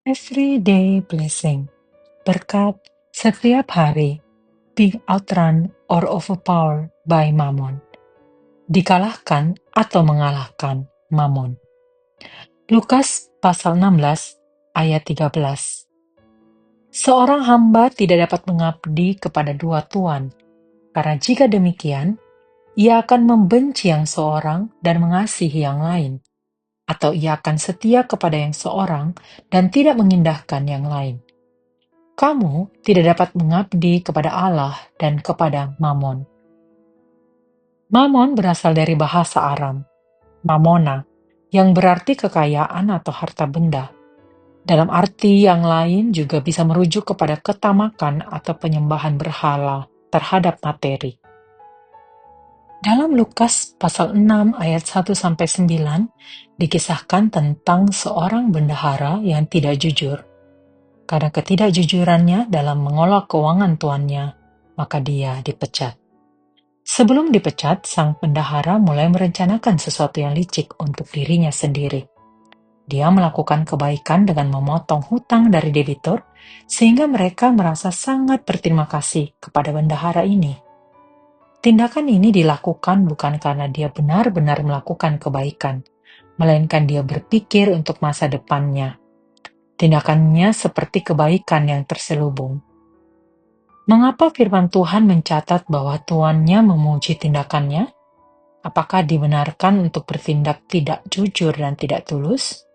Everyday blessing. Berkat setiap hari. Being outrun or overpowered by mammon. Dikalahkan atau mengalahkan mammon. Lukas pasal 16 ayat 13. Seorang hamba tidak dapat mengabdi kepada dua tuan, karena jika demikian, ia akan membenci yang seorang dan mengasihi yang lain, atau ia akan setia kepada yang seorang dan tidak mengindahkan yang lain. Kamu tidak dapat mengabdi kepada Allah dan kepada Mammon. Mammon berasal dari bahasa Aram, Mamona, yang berarti kekayaan atau harta benda. Dalam arti yang lain juga bisa merujuk kepada ketamakan atau penyembahan berhala terhadap materi. Dalam Lukas pasal 6 ayat 1-9 dikisahkan tentang seorang bendahara yang tidak jujur. Karena ketidakjujurannya dalam mengolah keuangan tuannya, maka dia dipecat. Sebelum dipecat, sang bendahara mulai merencanakan sesuatu yang licik untuk dirinya sendiri. Dia melakukan kebaikan dengan memotong hutang dari debitur, sehingga mereka merasa sangat berterima kasih kepada bendahara ini. Tindakan ini dilakukan bukan karena dia benar-benar melakukan kebaikan, melainkan dia berpikir untuk masa depannya. Tindakannya seperti kebaikan yang terselubung. Mengapa firman Tuhan mencatat bahwa tuannya memuji tindakannya? Apakah dibenarkan untuk bertindak tidak jujur dan tidak tulus?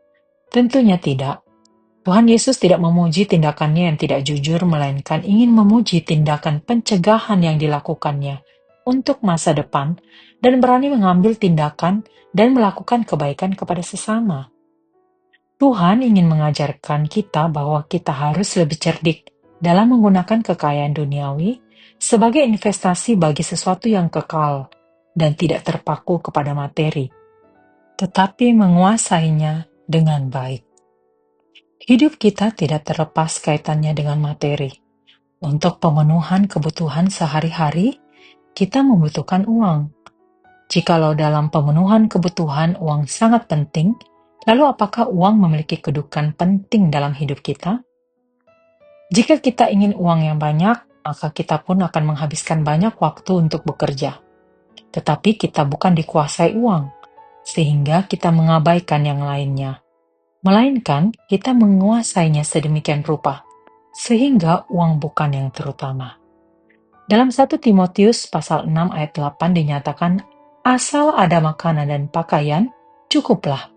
Tentunya tidak. Tuhan Yesus tidak memuji tindakannya yang tidak jujur, melainkan ingin memuji tindakan pencegahan yang dilakukannya untuk masa depan dan berani mengambil tindakan dan melakukan kebaikan kepada sesama. Tuhan ingin mengajarkan kita bahwa kita harus lebih cerdik dalam menggunakan kekayaan duniawi sebagai investasi bagi sesuatu yang kekal dan tidak terpaku kepada materi, tetapi menguasainya dengan baik. Hidup kita tidak terlepas kaitannya dengan materi. Untuk pemenuhan kebutuhan sehari-hari, kita membutuhkan uang. Jikalau dalam pemenuhan kebutuhan uang sangat penting, lalu apakah uang memiliki kedudukan penting dalam hidup kita? Jika kita ingin uang yang banyak, maka kita pun akan menghabiskan banyak waktu untuk bekerja. Tetapi kita bukan dikuasai uang, sehingga kita mengabaikan yang lainnya. Melainkan kita menguasainya sedemikian rupa, sehingga uang bukan yang terutama. Dalam 1 Timotius pasal 6 ayat 8 dinyatakan, asal ada makanan dan pakaian, cukuplah.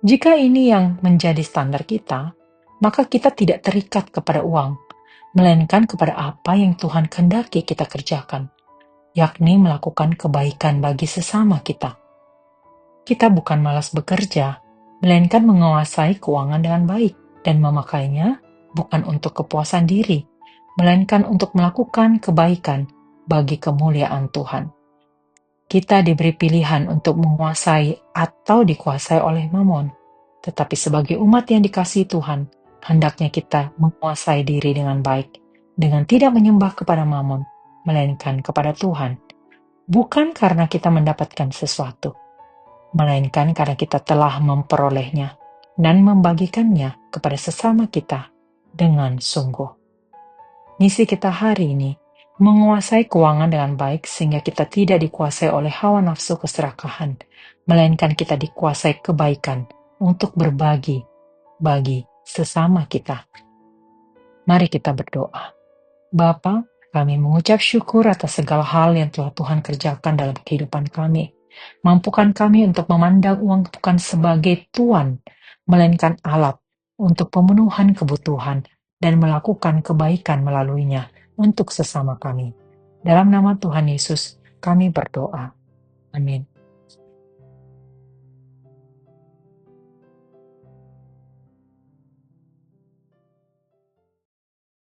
Jika ini yang menjadi standar kita, maka kita tidak terikat kepada uang, melainkan kepada apa yang Tuhan kehendaki kita kerjakan, yakni melakukan kebaikan bagi sesama kita. Kita bukan malas bekerja, melainkan menguasai keuangan dengan baik dan memakainya bukan untuk kepuasan diri, melainkan untuk melakukan kebaikan bagi kemuliaan Tuhan. Kita diberi pilihan untuk menguasai atau dikuasai oleh Mammon, tetapi sebagai umat yang dikasihi Tuhan, hendaknya kita menguasai diri dengan baik, dengan tidak menyembah kepada Mammon, melainkan kepada Tuhan. Bukan karena kita mendapatkan sesuatu, melainkan karena kita telah memperolehnya dan membagikannya kepada sesama kita dengan sungguh. Misi kita hari ini, menguasai keuangan dengan baik sehingga kita tidak dikuasai oleh hawa nafsu keserakahan, melainkan kita dikuasai kebaikan untuk berbagi bagi sesama kita. Mari kita berdoa. Bapa, kami mengucap syukur atas segala hal yang telah Tuhan kerjakan dalam kehidupan kami. Mampukan kami untuk memandang uang bukan sebagai tuan, melainkan alat untuk pemenuhan kebutuhan dan melakukan kebaikan melaluinya untuk sesama kami. Dalam nama Tuhan Yesus, kami berdoa. Amin.